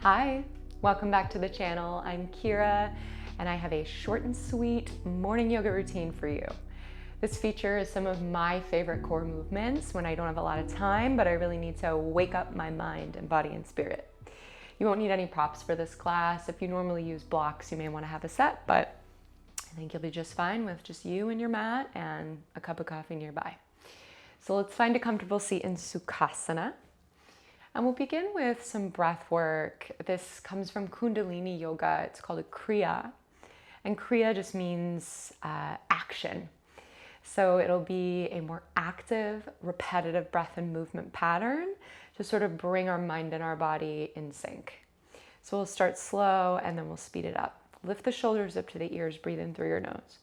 Hi, welcome back to the channel. I'm Kira, and I have a short and sweet morning yoga routine for you. This features some of my favorite core movements when I don't have a lot of time, but I really need to wake up my mind and body and spirit. You won't need any props for this class. If you normally use blocks, you may want to have a set, but I think you'll be just fine with just you and your mat and a cup of coffee nearby. So let's find a comfortable seat in Sukhasana. And we'll begin with some breath work. This comes from Kundalini yoga. It's called a kriya. And kriya just means action. So it'll be a more active, repetitive breath and movement pattern to sort of bring our mind and our body in sync. So we'll start slow and then we'll speed it up. Lift the shoulders up to the ears, breathe in through your nose.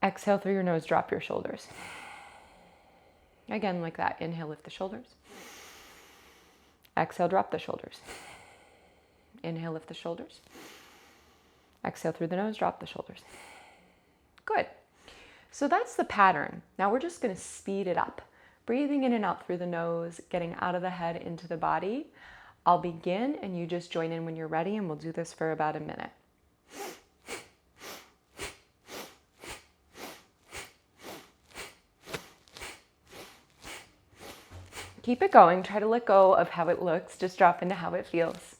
Exhale through your nose, drop your shoulders. Again, like that. Inhale, lift the shoulders. Exhale, drop the shoulders. Inhale, lift the shoulders. Exhale through the nose, drop the shoulders. Good. So that's the pattern. Now we're just going to speed it up. Breathing in and out through the nose, getting out of the head into the body. I'll begin and you just join in when you're ready, and we'll do this for about a minute. Keep it going. Try to let go of how it looks. Just drop into how it feels.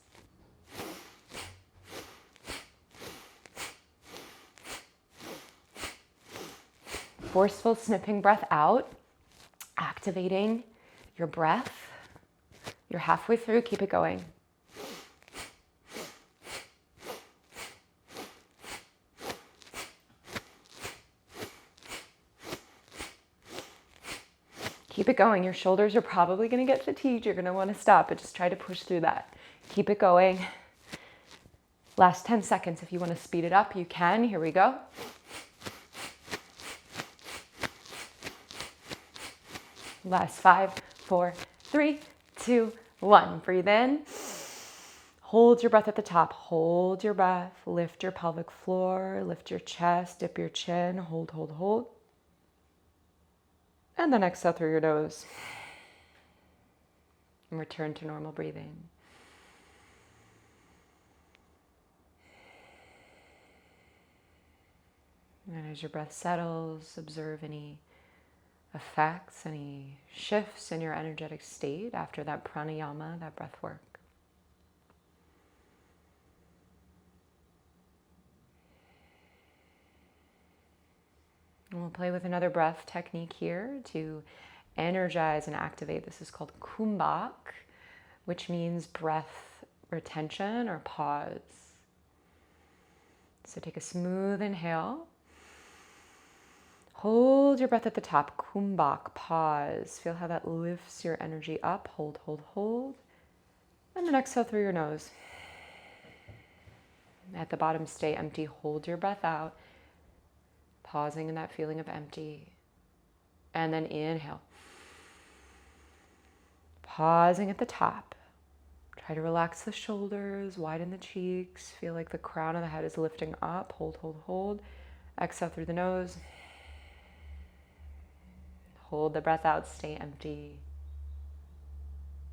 Forceful snipping breath out, activating your breath. You're halfway through. Keep it going. Keep it going. Your shoulders are probably going to get fatigued. You're going to want to stop, but just try to push through that. Keep it going. Last 10 seconds. If you want to speed it up, you can. Here we go. Last 5, 4, 3, 2, 1. Breathe in. Hold your breath at the top. Hold your breath. Lift your pelvic floor. Lift your chest. Dip your chin. Hold, hold, hold. And then exhale through your nose. And return to normal breathing. And as your breath settles, observe any effects, any shifts in your energetic state after that pranayama, that breath work. And we'll play with another breath technique here to energize and activate. This is called kumbhak, which means breath retention or pause. So take a smooth inhale. Hold your breath at the top. Kumbhak, pause. Feel how that lifts your energy up. Hold, hold, hold. And then exhale through your nose. At the bottom, stay empty. Hold your breath out. Pausing in that feeling of empty. And then inhale. Pausing at the top. Try to relax the shoulders, widen the cheeks. Feel like the crown of the head is lifting up. Hold, hold, hold. Exhale through the nose. Hold the breath out, stay empty.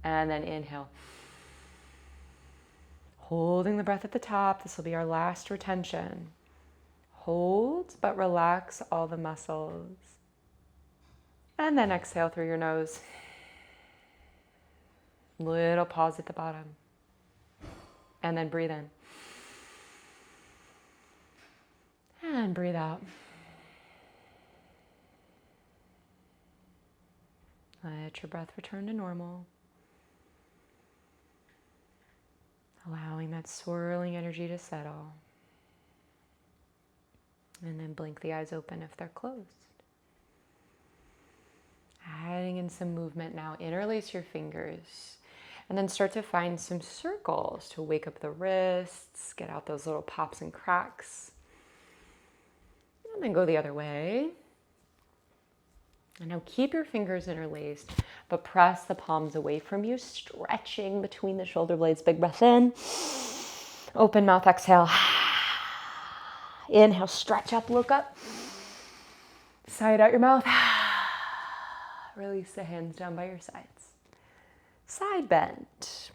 And then inhale. Holding the breath at the top. This will be our last retention. Hold, but relax all the muscles. And then exhale through your nose. Little pause at the bottom. And then breathe in. And breathe out. Let your breath return to normal. Allowing that swirling energy to settle. And then blink the eyes open if they're closed. Adding in some movement now. Interlace your fingers. And then start to find some circles to wake up the wrists. Get out those little pops and cracks. And then go the other way. And now keep your fingers interlaced, but press the palms away from you, stretching between the shoulder blades. Big breath in. Open mouth, exhale. Inhale, stretch up, look up. Side out your mouth. Release the hands down by your sides. Side bend.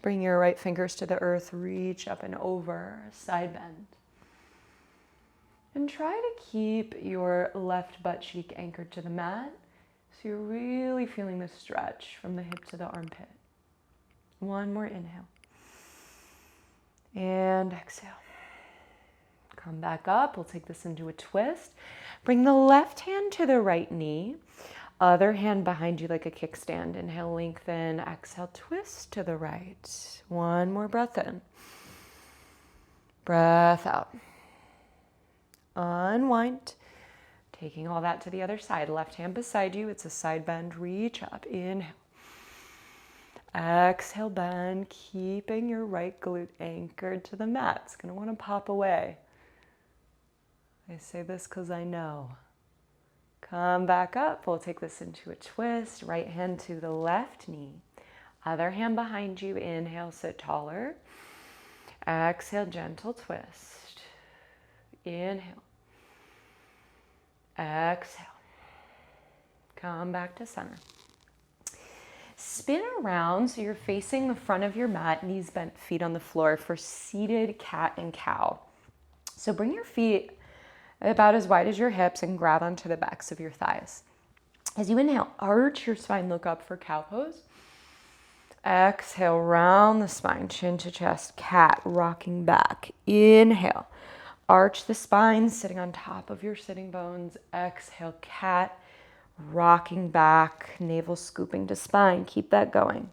Bring your right fingers to the earth, reach up and over, side bend. And try to keep your left butt cheek anchored to the mat, so you're really feeling the stretch from the hip to the armpit. One more inhale. And exhale. Come back up. We'll take this into a twist. Bring the left hand to the right knee. Other hand behind you like a kickstand. Inhale, lengthen. Exhale, twist to the right. One more breath in. Breath out. Unwind. Taking all that to the other side. Left hand beside you. It's a side bend. Reach up. Inhale. Exhale, bend. Keeping your right glute anchored to the mat. It's going to want to pop away. I say this because I know. Come back up. We'll take this into a twist. Right hand to the left knee. Other hand behind you. Inhale, sit taller. Exhale, gentle twist. Inhale. Exhale. Come back to center. Spin around so you're facing the front of your mat, knees bent, feet on the floor for seated cat and cow. So bring your feet about as wide as your hips and grab onto the backs of your thighs. As you inhale, arch your spine, look up for cow pose. Exhale, round the spine, chin to chest, cat, rocking back. Inhale, arch the spine, sitting on top of your sitting bones. Exhale, cat, rocking back, navel scooping to spine. Keep that going.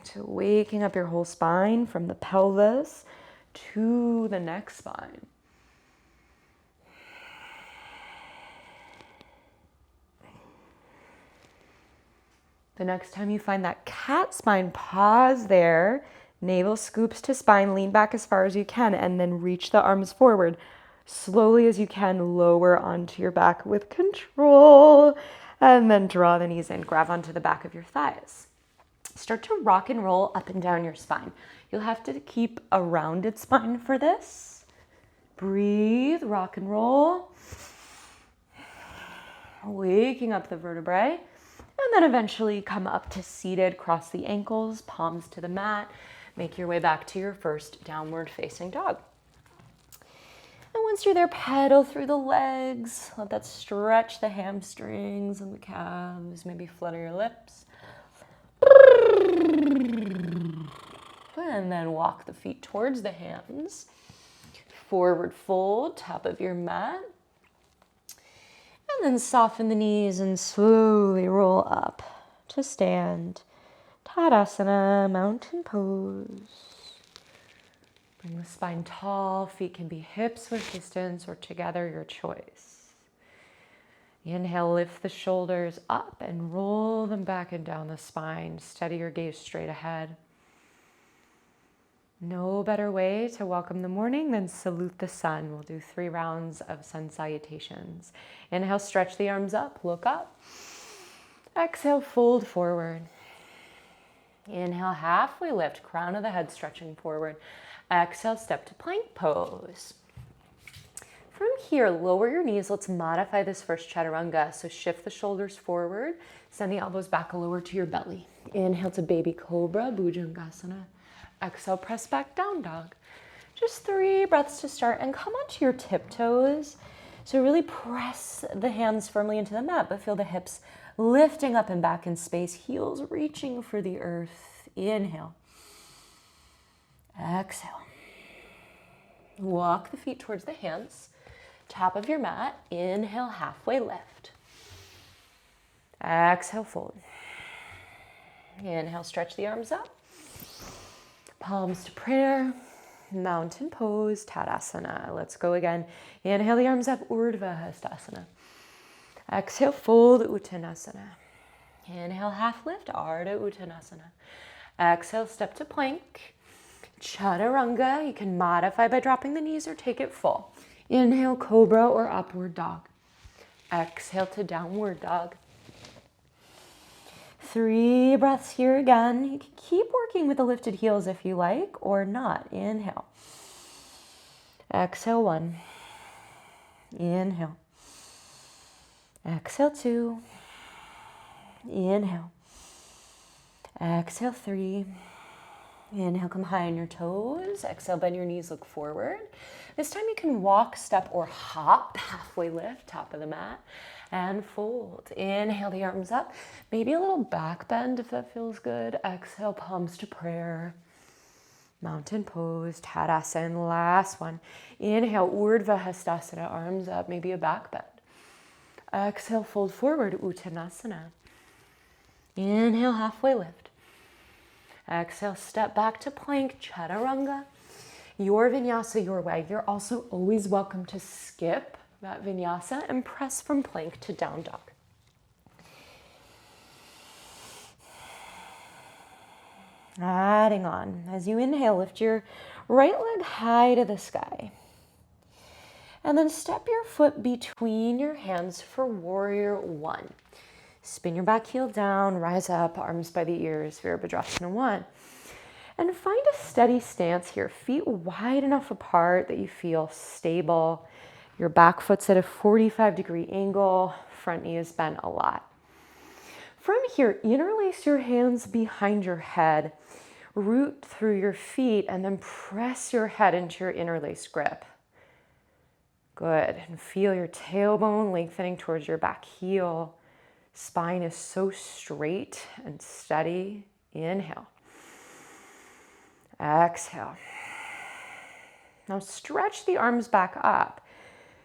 So waking up your whole spine from the pelvis to the neck spine. The next time you find that cat spine, pause there. Navel scoops to spine, lean back as far as you can, and then reach the arms forward. Slowly as you can, lower onto your back with control, and then draw the knees in. Grab onto the back of your thighs. Start to rock and roll up and down your spine. You'll have to keep a rounded spine for this. Breathe, rock and roll. Waking up the vertebrae. And then eventually come up to seated, cross the ankles, palms to the mat. Make your way back to your first downward facing dog. And once you're there, pedal through the legs. Let that stretch the hamstrings and the calves. Maybe flutter your lips. And then walk the feet towards the hands. Forward fold, top of your mat. And then soften the knees and slowly roll up to stand. Tadasana, mountain pose. Bring the spine tall. Feet can be hips width distance or together, your choice. Inhale, lift the shoulders up and roll them back and down the spine. Steady your gaze straight ahead. No better way to welcome the morning than salute the sun. We'll do 3 rounds of sun salutations. Inhale, stretch the arms up, look up. Exhale, fold forward. Inhale, halfway lift, crown of the head stretching forward. Exhale, step to plank pose. From here, lower your knees. Let's modify this first chaturanga. So shift the shoulders forward, send the elbows back lower to your belly. Inhale to baby cobra, bhujangasana. Exhale, press back down dog. Just 3 breaths to start and come onto your tiptoes. So really press the hands firmly into the mat, but feel the hips lifting up and back in space, heels reaching for the earth. Inhale. Exhale. Walk the feet towards the hands. Top of your mat. Inhale, halfway lift. Exhale, fold. Inhale, stretch the arms up. Palms to prayer, mountain pose, Tadasana. Let's go again. Inhale the arms up, Urdhva Hastasana. Exhale, fold, Uttanasana. Inhale, half lift, Ardha Uttanasana. Exhale, step to plank. Chaturanga, you can modify by dropping the knees or take it full. Inhale, cobra or upward dog. Exhale to downward dog. 3 breaths here again. You can keep working with the lifted heels if you like, or not. Inhale. Exhale, 1. Inhale. Exhale, 2. Inhale. Exhale, 3. Inhale, come high on your toes. Exhale, bend your knees, look forward. This time you can walk, step, or hop. Halfway lift, top of the mat, and fold. Inhale the arms up. Maybe a little back bend if that feels good. Exhale, palms to prayer. Mountain pose, Tadasana. Last one. Inhale, Urdhva Hastasana, arms up, maybe a back bend. Exhale, fold forward, Uttanasana. Inhale, halfway lift. Exhale, step back to plank, Chaturanga. Your vinyasa, your way. You're also always welcome to skip that vinyasa and press from plank to down dog. Adding on. As you inhale, lift your right leg high to the sky. And then step your foot between your hands for warrior 1. Spin your back heel down, rise up, arms by the ears, Virabhadrasana 1. And find a steady stance here. Feet wide enough apart that you feel stable. Your back foot's at a 45-degree angle. Front knee is bent a lot. From here, interlace your hands behind your head. Root through your feet and then press your head into your interlaced grip. Good. And feel your tailbone lengthening towards your back heel. Spine is so straight and steady. Inhale. Exhale. Now stretch the arms back up.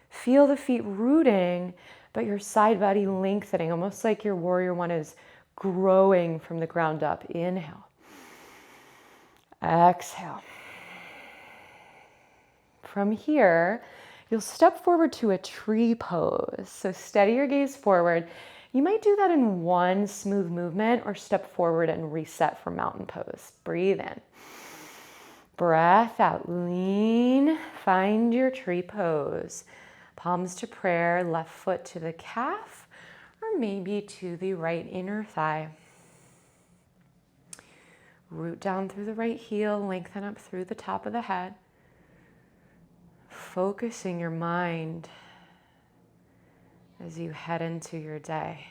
Feel the feet rooting, but your side body lengthening, almost like your warrior 1 is growing from the ground up. Inhale. Exhale. From here, you'll step forward to a tree pose. So steady your gaze forward. You might do that in one smooth movement or step forward and reset for mountain pose. Breathe in. Breath out, lean, find your tree pose. Palms to prayer, left foot to the calf, or maybe to the right inner thigh. Root down through the right heel, lengthen up through the top of the head. Focusing your mind as you head into your day.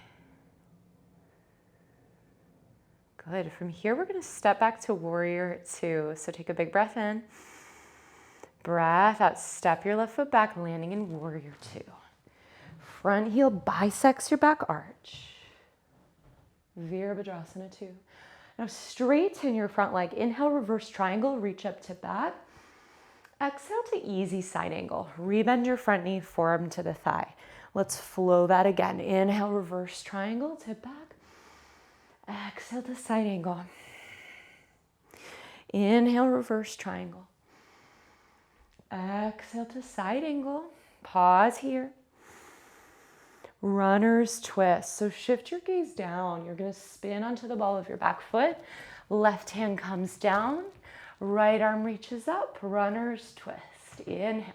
Good. From here, we're going to step back to warrior 2. So take a big breath in. Breath out. Step your left foot back, landing in warrior 2. Front heel bisects your back arch. Virabhadrasana 2. Now straighten your front leg. Inhale, reverse triangle, reach up to back. Exhale to easy side angle. Rebend your front knee, forearm to the thigh. Let's flow that again. Inhale, reverse triangle to back. Exhale to side angle. Inhale, reverse triangle. Exhale to side angle. Pause here. Runner's twist. So shift your gaze down. You're going to spin onto the ball of your back foot. Left hand comes down. Right arm reaches up. Runner's twist. Inhale.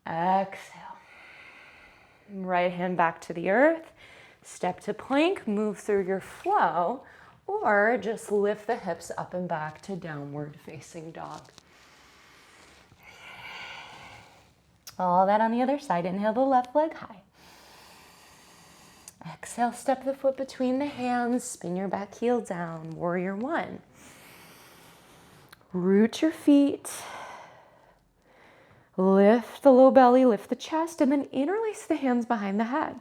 Exhale. Right hand back to the earth. Step to plank, move through your flow, or just lift the hips up and back to downward facing dog. All that on the other side. Inhale the left leg high. Exhale, step the foot between the hands, spin your back heel down, warrior 1. Root your feet. Lift the low belly, lift the chest, and then interlace the hands behind the head.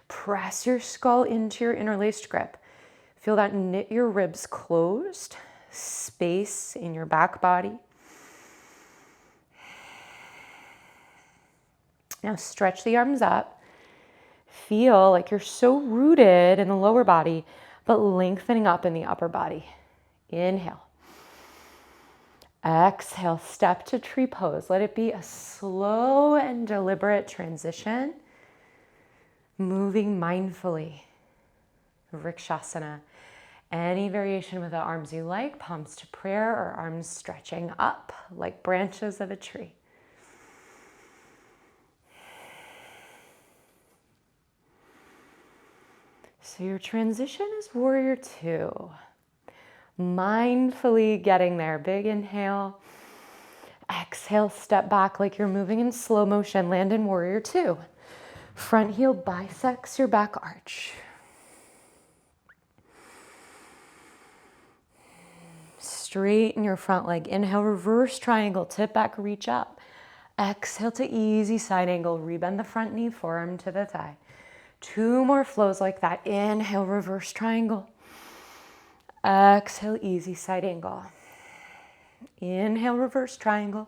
Press your skull into your interlaced grip. Feel that knit your ribs closed, space in your back body. Now stretch the arms up. Feel like you're so rooted in the lower body, but lengthening up in the upper body. Inhale. Exhale, step to tree pose. Let it be a slow and deliberate transition. Moving mindfully. Vrikshasana. Any variation with the arms you like, palms to prayer or arms stretching up like branches of a tree. So your transition is warrior 2. Mindfully getting there. Big inhale. Exhale, step back like you're moving in slow motion. Land in warrior 2. Front heel bisects your back arch. straighten your front leg. Inhale, reverse triangle, tip back, reach up. Exhale to easy side angle, rebend the front knee, forearm to the thigh. 2 more flows like that. Inhale, reverse triangle. Exhale, easy side angle. Inhale, reverse triangle.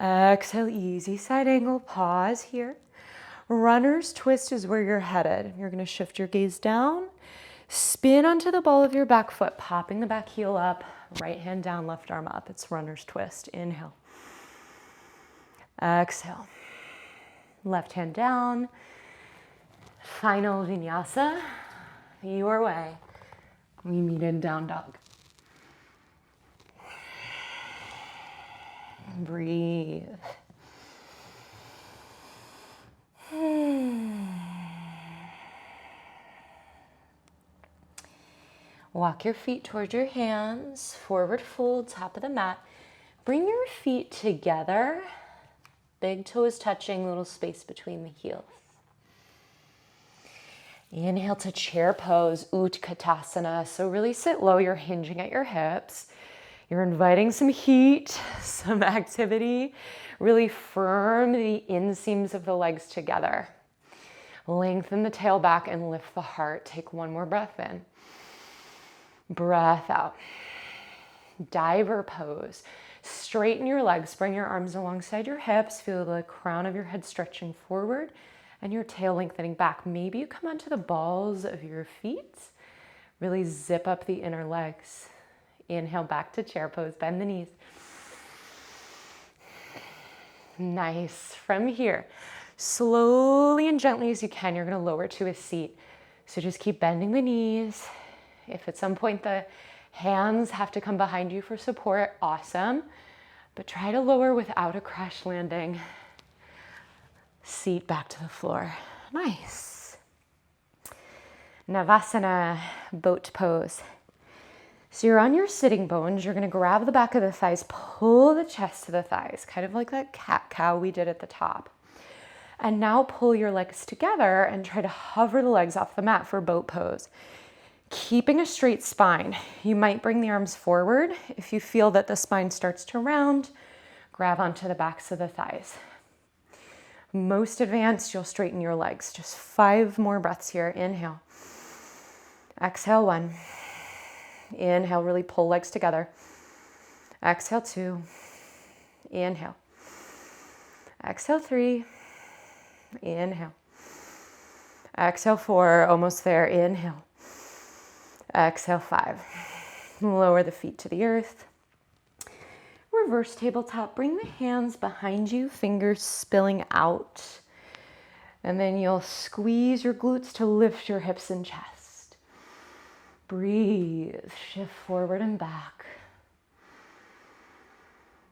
Exhale, easy side angle. Pause here. Runner's twist is where you're headed. You're going to shift your gaze down, spin onto the ball of your back foot, popping the back heel up, right hand down, left arm up. It's runner's twist. Inhale. Exhale. Left hand down. Final vinyasa. Your way. We meet in down dog. Breathe. Walk your feet towards your hands, forward fold, top of the mat. Bring your feet together. Big toes touching, little space between the heels. Inhale to chair pose, Utkatasana. So really sit low, you're hinging at your hips. You're inviting some heat, some activity. Really firm the inseams of the legs together. Lengthen the tail back and lift the heart. Take 1 more breath in. Breath out. Diver pose. Straighten your legs, bring your arms alongside your hips. Feel the crown of your head stretching forward and your tail lengthening back. Maybe you come onto the balls of your feet. Really zip up the inner legs. Inhale back to chair pose, bend the knees. Nice. From here, slowly and gently as you can, you're going to lower to a seat. So just keep bending the knees. If at some point the hands have to come behind you for support, awesome. But try to lower without a crash landing. Seat back to the floor. Nice. Navasana, boat pose. So you're on your sitting bones. You're going to grab the back of the thighs, pull the chest to the thighs, kind of like that cat-cow we did at the top. And now pull your legs together and try to hover the legs off the mat for boat pose. Keeping a straight spine. You might bring the arms forward. If you feel that the spine starts to round, grab onto the backs of the thighs. Most advanced, you'll straighten your legs. Just 5 more breaths here. Inhale. Exhale, 1. Inhale, really pull legs together. Exhale, 2. Inhale. Exhale, 3. Inhale. Exhale, 4. Almost there. Inhale. Exhale, 5. Lower the feet to the earth. Reverse tabletop. Bring the hands behind you, fingers spilling out. And then you'll squeeze your glutes to lift your hips and chest. Breathe. Shift forward and back.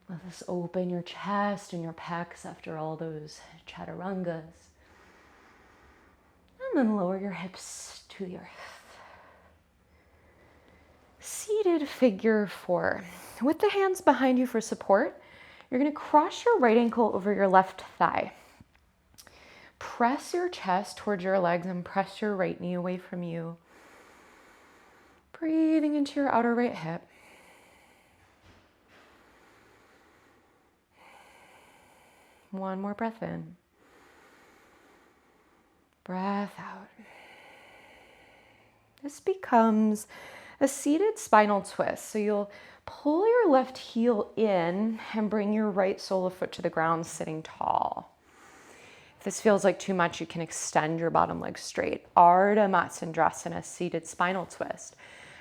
Let this open your chest and your pecs after all those chaturangas. And then lower your hips to the earth. Seated figure 4. With the hands behind you for support, you're going to cross your right ankle over your left thigh. Press your chest towards your legs and press your right knee away from you. Breathing into your outer right hip. One more breath in. Breath out. This becomes a seated spinal twist. So you'll pull your left heel in and bring your right sole of foot to the ground, sitting tall. If this feels like too much, you can extend your bottom leg straight. Ardha Matsyendrasana, seated spinal twist.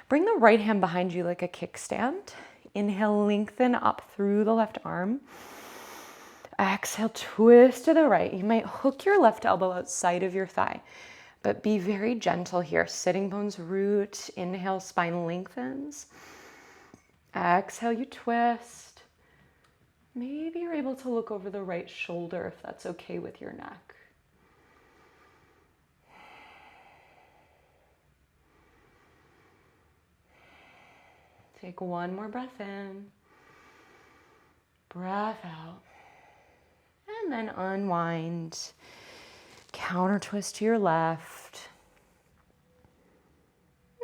Bring the right hand behind you like a kickstand. Inhale, lengthen up through the left arm. Exhale, twist to the right. You might hook your left elbow outside of your thigh, but be very gentle here. Sitting bones root. Inhale, spine lengthens. Exhale, you twist. Maybe you're able to look over the right shoulder if that's okay with your neck. Take 1 more breath in. Breath out. And then unwind. Counter twist to your left.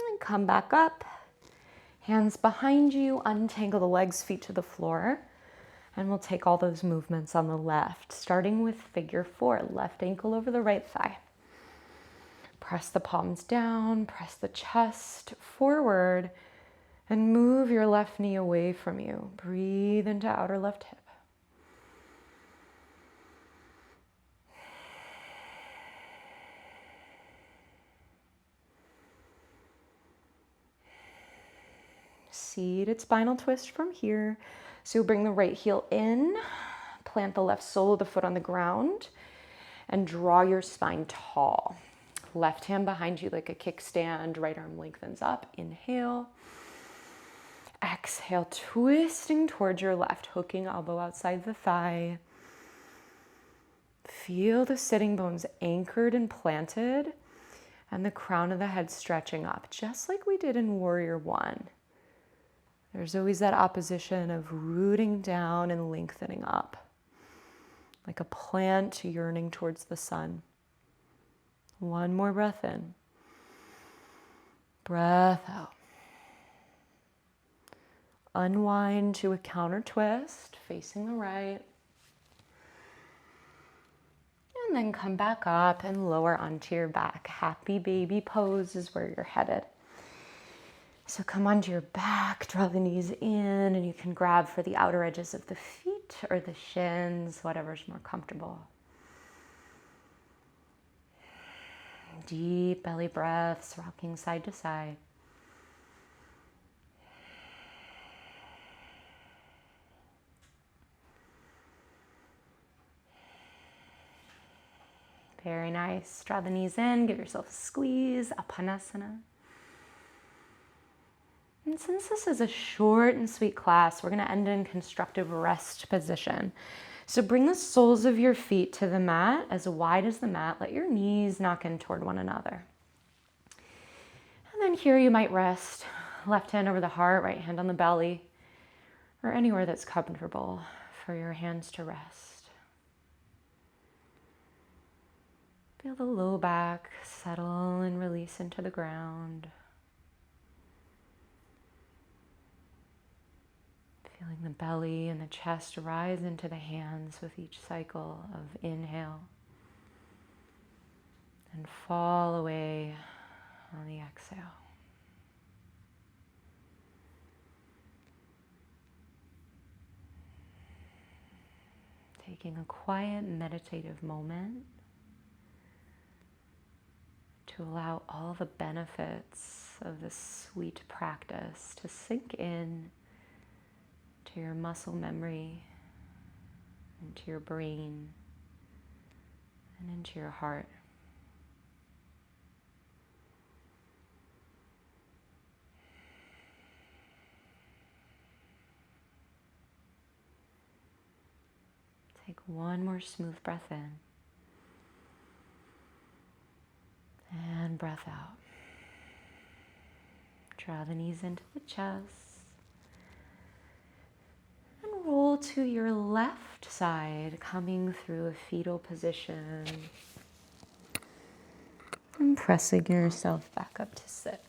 And come back up. Hands behind you, untangle the legs, feet to the floor. And we'll take all those movements on the left, starting with figure 4, left ankle over the right thigh. Press the palms down, press the chest forward, and move your left knee away from you. Breathe into outer left hip. Seated spinal twist from here. So you'll bring the right heel in, plant the left sole of the foot on the ground, and draw your spine tall. Left hand behind you like a kickstand, right arm lengthens up. Inhale. Exhale, twisting towards your left, hooking elbow outside the thigh. Feel the sitting bones anchored and planted, and the crown of the head stretching up, just like we did in Warrior One. There's always that opposition of rooting down and lengthening up, like a plant yearning towards the sun. One more breath in. Breath out. Unwind to a counter twist, facing the right. And then come back up and lower onto your back. Happy baby pose is where you're headed. So come onto your back, draw the knees in, and you can grab for the outer edges of the feet or the shins, whatever's more comfortable. Deep belly breaths, rocking side to side. Very nice. Draw the knees in, give yourself a squeeze, Apanasana. And since this is a short and sweet class, we're going to end in constructive rest position. So bring the soles of your feet to the mat, as wide as the mat. Let your knees knock in toward one another. And then here you might rest. Left hand over the heart, right hand on the belly, or anywhere that's comfortable for your hands to rest. Feel the low back settle and release into the ground. Feeling the belly and the chest rise into the hands with each cycle of inhale and fall away on the exhale. Taking a quiet meditative moment to allow all the benefits of this sweet practice to sink in to your muscle memory, into your brain, and into your heart. Take one more smooth breath in, and breath out. Draw the knees into the chest. Roll to your left side, coming through a fetal position and pressing yourself back up to sit.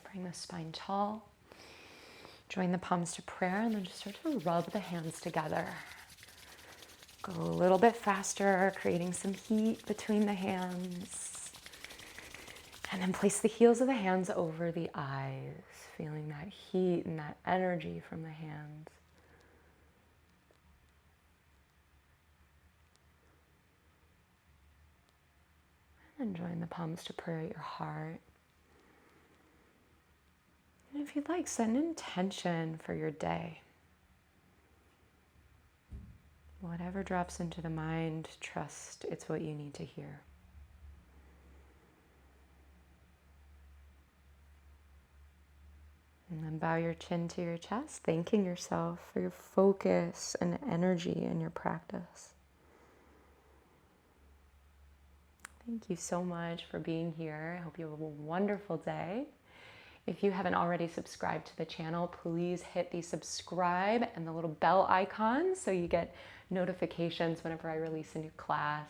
Bring the spine tall. Join the palms to prayer and then just start to rub the hands together. Go a little bit faster, creating some heat between the hands. And then place the heels of the hands over the eyes, feeling that heat and that energy from the hands. And join the palms to prayer at your heart. And if you'd like, set an intention for your day. Whatever drops into the mind, trust it's what you need to hear. And then bow your chin to your chest, thanking yourself for your focus and energy in your practice. Thank you so much for being here. I hope you have a wonderful day. If you haven't already subscribed to the channel, please hit the subscribe and the little bell icon so you get notifications whenever I release a new class.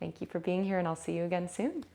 Thank you for being here, and I'll see you again soon.